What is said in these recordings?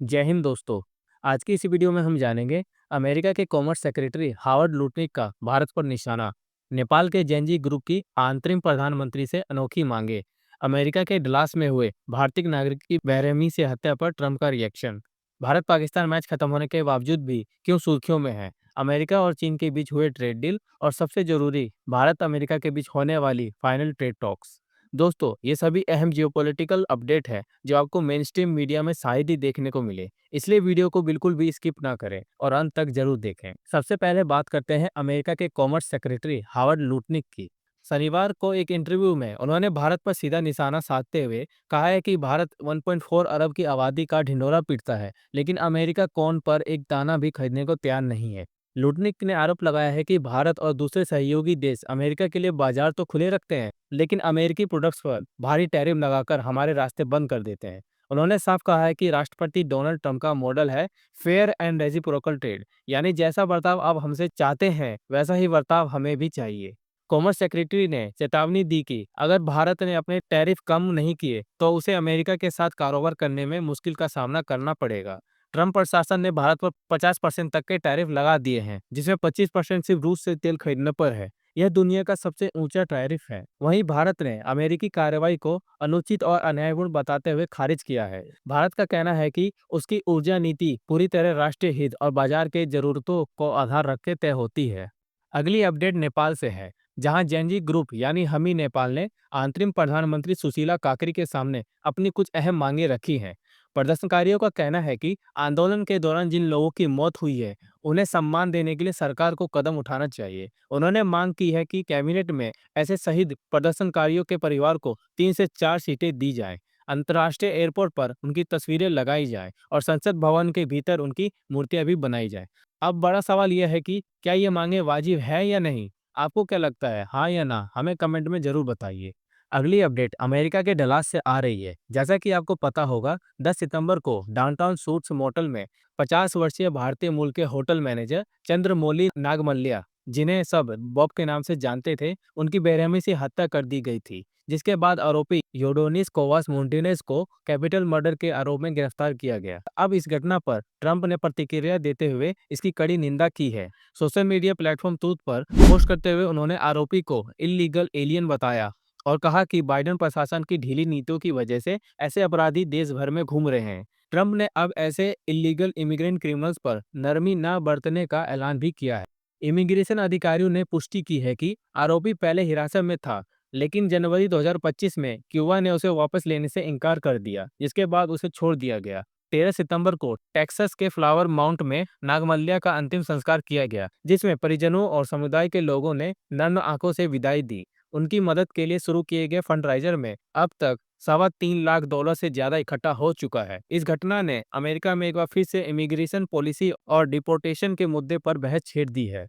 जय हिंद दोस्तों। आज की इस वीडियो में हम जानेंगे अमेरिका के कॉमर्स सेक्रेटरी हावर्ड लुटनिक का भारत पर निशाना, नेपाल के जेनजी ग्रुप की अंतरिम प्रधानमंत्री से अनोखी मांगे, अमेरिका के डलास में हुए भारतीय नागरिक की बेरहमी से हत्या पर ट्रंप का रिएक्शन, भारत पाकिस्तान मैच खत्म होने के बावजूद भी क्यों सुर्खियों में है, अमेरिका और चीन के बीच हुए ट्रेड डील और सबसे जरूरी भारत अमेरिका के बीच होने वाली फाइनल ट्रेड टॉक्स। दोस्तों, ये सभी अहम जियोपॉलिटिकल अपडेट है जो आपको मेन स्ट्रीम मीडिया में शायद ही देखने को मिले, इसलिए वीडियो को बिल्कुल भी स्किप ना करें और अंत तक जरूर देखें। सबसे पहले बात करते हैं अमेरिका के कॉमर्स सेक्रेटरी हावर्ड लुटनिक की। शनिवार को एक इंटरव्यू में उन्होंने भारत पर सीधा निशाना साधते हुए कहा है कि भारत 1.4 अरब की आबादी का ढिंढोरा पीटता है, लेकिन अमेरिका कौन पर एक दाना भी खरीदने को तैयार नहीं है। लुटनिक ने आरोप लगाया है कि भारत और दूसरे सहयोगी देश अमेरिका के लिए बाजार तो खुले रखते हैं, लेकिन अमेरिकी प्रोडक्ट्स पर भारी टैरिफ लगाकर हमारे रास्ते बंद कर देते हैं। उन्होंने साफ कहा है कि राष्ट्रपति डोनाल्ड ट्रंप का मॉडल है फेयर एंड रेसिप्रोकल ट्रेड, यानी जैसा बर्ताव आप हमसे चाहते हैं वैसा ही बर्ताव हमें भी चाहिए। कॉमर्स सेक्रेटरी ने चेतावनी दी कि अगर भारत ने अपने टैरिफ कम नहीं किए तो उसे अमेरिका के साथ कारोबार करने में मुश्किल का सामना करना पड़ेगा। ट्रंप प्रशासन ने भारत पर 50% तक के टैरिफ लगा दिए हैं, जिसमें 25% सिर्फ रूस से तेल खरीदने पर है। यह दुनिया का सबसे ऊंचा टैरिफ है। वहीं भारत ने अमेरिकी कार्रवाई को अनुचित और अन्यायपूर्ण बताते हुए खारिज किया है। भारत का कहना है कि उसकी ऊर्जा नीति पूरी तरह राष्ट्रीय हित और बाजार के जरूरतों को आधार रख के तय होती है। अगली अपडेट नेपाल से है, जहां जेनजी ग्रुप यानी हमी नेपाल ने अंतरिम प्रधानमंत्री सुशीला काकरी के सामने अपनी कुछ अहम मांगे रखी हैं। प्रदर्शनकारियों का कहना है कि आंदोलन के दौरान जिन लोगों की मौत हुई है उन्हें सम्मान देने के लिए सरकार को कदम उठाना चाहिए। उन्होंने मांग की है कि कैबिनेट में ऐसे शहीद प्रदर्शनकारियों के परिवार को 3 से 4 सीटें दी जाएं, अंतर्राष्ट्रीय एयरपोर्ट पर उनकी तस्वीरें लगाई जाएं और संसद भवन के भीतर उनकी मूर्तियां भी बनाई जाएं। अब बड़ा सवाल यह है कि क्या ये मांगे वाजिब है या नहीं? आपको क्या लगता है, हाँ या ना? हमें कमेंट में जरूर बताइए। अगली अपडेट अमेरिका के डलास से आ रही है। जैसा कि आपको पता होगा, 10 सितंबर को डाउनटाउन सूट्स मोटल में 50 वर्षीय भारतीय मूल के होटल मैनेजर चंद्रमौली नागमल्ल्या, जिन्हें सब बॉब के नाम से जानते थे, उनकी बेरहमी से हत्या कर दी गई थी, जिसके बाद आरोपी योडोनिस कोवास मोंटिनेज को कैपिटल मर्डर के आरोप में गिरफ्तार किया गया। अब इस घटना पर ट्रंप ने प्रतिक्रिया देते हुए इसकी कड़ी निंदा की है। सोशल मीडिया प्लेटफॉर्म ट्रूथ पर पोस्ट करते हुए उन्होंने आरोपी को इल्लीगल एलियन बताया और कहा कि बाइडेन प्रशासन की ढीली नीतियों की वजह से ऐसे अपराधी देश भर में घूम रहे हैं। ट्रंप ने अब ऐसे इलीगल इमिग्रेंट क्रिमिनल्स पर नरमी न बरतने का ऐलान भी किया है। इमिग्रेशन अधिकारियों ने पुष्टि की है कि आरोपी पहले हिरासत में था, लेकिन जनवरी 2025 में क्यूबा ने उसे वापस लेने से इनकार कर दिया, जिसके बाद उसे छोड़ दिया गया। 13 सितंबर को टेक्सास के फ्लावर माउंट में नागमल्ल्या का अंतिम संस्कार किया गया, जिसमें परिजनों और समुदाय के लोगों ने नर्म आंखों से विदाई दी। उनकी मदद के लिए शुरू किए गए फंडराइजर में अब तक $3.25 लाख से ज्यादा इकट्ठा हो चुका है। इस घटना ने अमेरिका में एक बार फिर से इमिग्रेशन पॉलिसी और डिपोर्टेशन के मुद्दे पर बहस छेड़ दी है।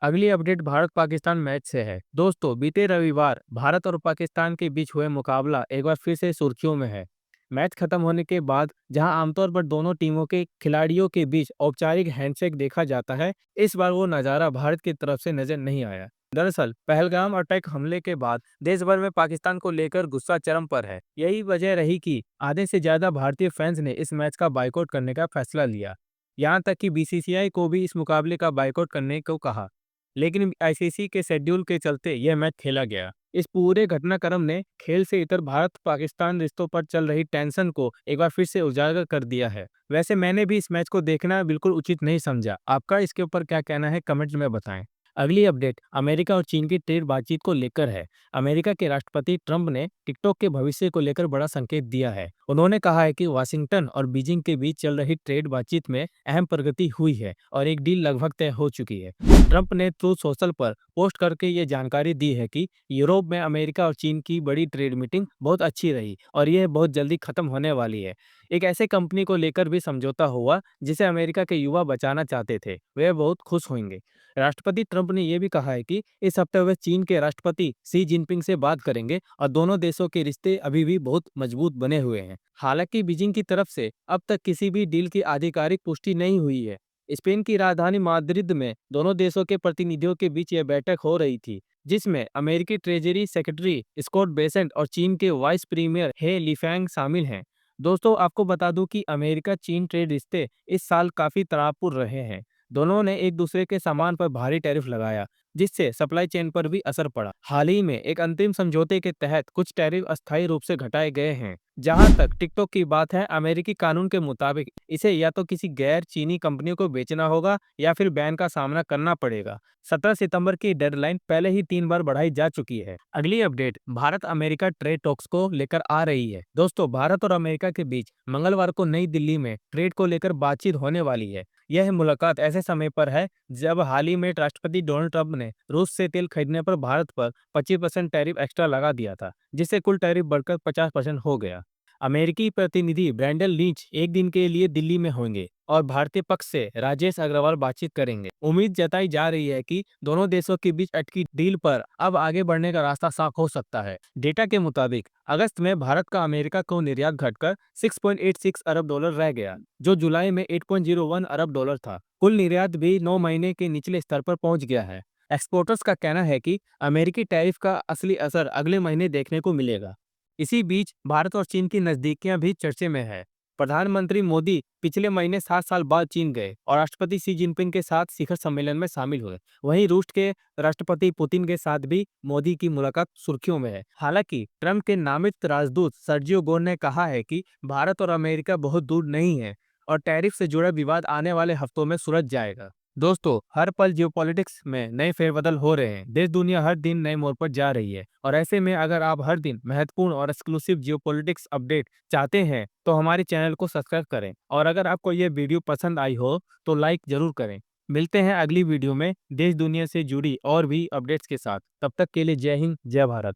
अगली अपडेट भारत पाकिस्तान मैच से है। दोस्तों, बीते रविवार भारत और पाकिस्तान के बीच हुए मुकाबला एक बार फिर से सुर्खियों में है। मैच खत्म होने के बाद जहां आमतौर पर दोनों टीमों के खिलाड़ियों के बीच औपचारिक हैंडशेक देखा जाता है, इस बार वो नजारा भारत की तरफ से नजर नहीं आया। दरअसल पहलगाम अटैक हमले के बाद देश भर में पाकिस्तान को लेकर गुस्सा चरम पर है। यही वजह रही कि आधे से ज्यादा भारतीय फैंस ने इस मैच का बाइकआउट करने का फैसला लिया। यहां तक कि बीसीसीआई को भी इस मुकाबले का बाइकआउट करने को कहा, लेकिन आईसीसी के शेड्यूल के चलते यह मैच खेला गया। इस पूरे घटनाक्रम ने खेल से इतर भारत पाकिस्तान रिश्तों पर चल रही टेंशन को एक बार फिर से उजागर कर दिया है। वैसे मैंने भी इस मैच को देखना बिल्कुल उचित नहीं समझा। आपका इसके ऊपर क्या कहना है, कमेंट में बताएं। अगली अपडेट अमेरिका और चीन की ट्रेड बातचीत को लेकर है। अमेरिका के राष्ट्रपति ट्रंप ने टिकटॉक के भविष्य को लेकर बड़ा संकेत दिया है। उन्होंने कहा है कि वाशिंगटन और बीजिंग के बीच चल रही ट्रेड बातचीत में अहम प्रगति हुई है और एक डील लगभग तय हो चुकी है। ट्रंप ने ट्रूथ सोशल पर पोस्ट करके ये जानकारी दी है कि यूरोप में अमेरिका और चीन की बड़ी ट्रेड मीटिंग बहुत अच्छी रही और यह बहुत जल्दी खत्म होने वाली है। एक ऐसे कंपनी को लेकर भी समझौता हुआ जिसे अमेरिका के युवा बचाना चाहते थे, वे बहुत खुश होंगे। राष्ट्रपति ट्रंप ने यह भी कहा है कि इस हफ्ते वे चीन के राष्ट्रपति शी जिनपिंग से बात करेंगे और दोनों देशों के रिश्ते अभी भी बहुत मजबूत बने हुए हैं। हालांकि बीजिंग की तरफ से अब तक किसी भी डील की आधिकारिक पुष्टि नहीं हुई है। स्पेन की राजधानी माद्रिद में दोनों देशों के प्रतिनिधियों के बीच यह बैठक हो रही थी, जिसमें अमेरिकी ट्रेजरी सेक्रेटरी स्कॉट बेसेंट और चीन के वाइस प्रीमियर हे लिफेंग शामिल हैं। दोस्तों आपको बता दूं कि अमेरिका चीन ट्रेड रिश्ते इस साल काफी तनावपूर्ण रहे हैं। दोनों ने एक दूसरे के सामान पर भारी टैरिफ लगाया, जिससे सप्लाई चेन पर भी असर पड़ा। हाल ही में एक अंतिम समझौते के तहत कुछ टैरिफ अस्थायी रूप से घटाए गए हैं। जहां तक टिकटॉक की बात है, अमेरिकी कानून के मुताबिक इसे या तो किसी गैर चीनी कंपनियों को बेचना होगा या फिर बैन का सामना करना पड़ेगा। 17 सितंबर की डेडलाइन पहले ही 3 बार बढ़ाई जा चुकी है। अगली update Bharat America trade talks को लेकर आ रही है। दोस्तों भारत और अमेरिका के बीच मंगलवार को नई दिल्ली में ट्रेड को लेकर बातचीत होने वाली है। यह मुलाकात ऐसे समय पर है जब हाल ही में राष्ट्रपति डोनाल्ड ट्रंप ने रूस से तेल खरीदने पर भारत पर 25% टैरिफ एक्स्ट्रा लगा दिया था, जिससे कुल टैरिफ बढ़कर 50% हो गया। अमेरिकी प्रतिनिधि ब्रैंडन लीच एक दिन के लिए दिल्ली में होंगे और भारतीय पक्ष से राजेश अग्रवाल बातचीत करेंगे। उम्मीद जताई जा रही है कि दोनों देशों के बीच अटकी डील पर अब आगे बढ़ने का रास्ता साफ हो सकता है। डेटा के मुताबिक अगस्त में भारत का अमेरिका को निर्यात घटकर 6.86 अरब डॉलर रह गया, जो जुलाई में 8.01 अरब डॉलर था। कुल निर्यात भी 9 महीने के निचले स्तर पर पहुंच गया है। एक्सपोर्टर्स का कहना है कि अमेरिकी टैरिफ का असली असर अगले महीने देखने को मिलेगा। इसी बीच भारत और चीन की नजदीकियां भी चर्चे में है। प्रधानमंत्री मोदी पिछले महीने 7 साल बाद चीन गए और राष्ट्रपति शी जिनपिंग के साथ शिखर सम्मेलन में शामिल हुए। वहीं रूस के राष्ट्रपति पुतिन के साथ भी मोदी की मुलाकात सुर्खियों में है। हालांकि ट्रंप के नामित राजदूत सर्जियो गोर ने कहा है कि भारत और अमेरिका बहुत दूर नहीं है और टैरिफ से जुड़ा विवाद आने वाले हफ्तों में सुलझ जाएगा। दोस्तों हर पल जियोपॉलिटिक्स में नए फेरबदल हो रहे हैं। देश दुनिया हर दिन नए मोड़ पर जा रही है और ऐसे में अगर आप हर दिन महत्वपूर्ण और एक्सक्लूसिव जियोपॉलिटिक्स अपडेट चाहते हैं तो हमारे चैनल को सब्सक्राइब करें। और अगर आपको ये वीडियो पसंद आई हो तो लाइक जरूर करें। मिलते हैं अगली वीडियो में देश दुनिया से जुड़ी और भी अपडेट्स के साथ। तब तक के लिए जय हिंद, जय भारत।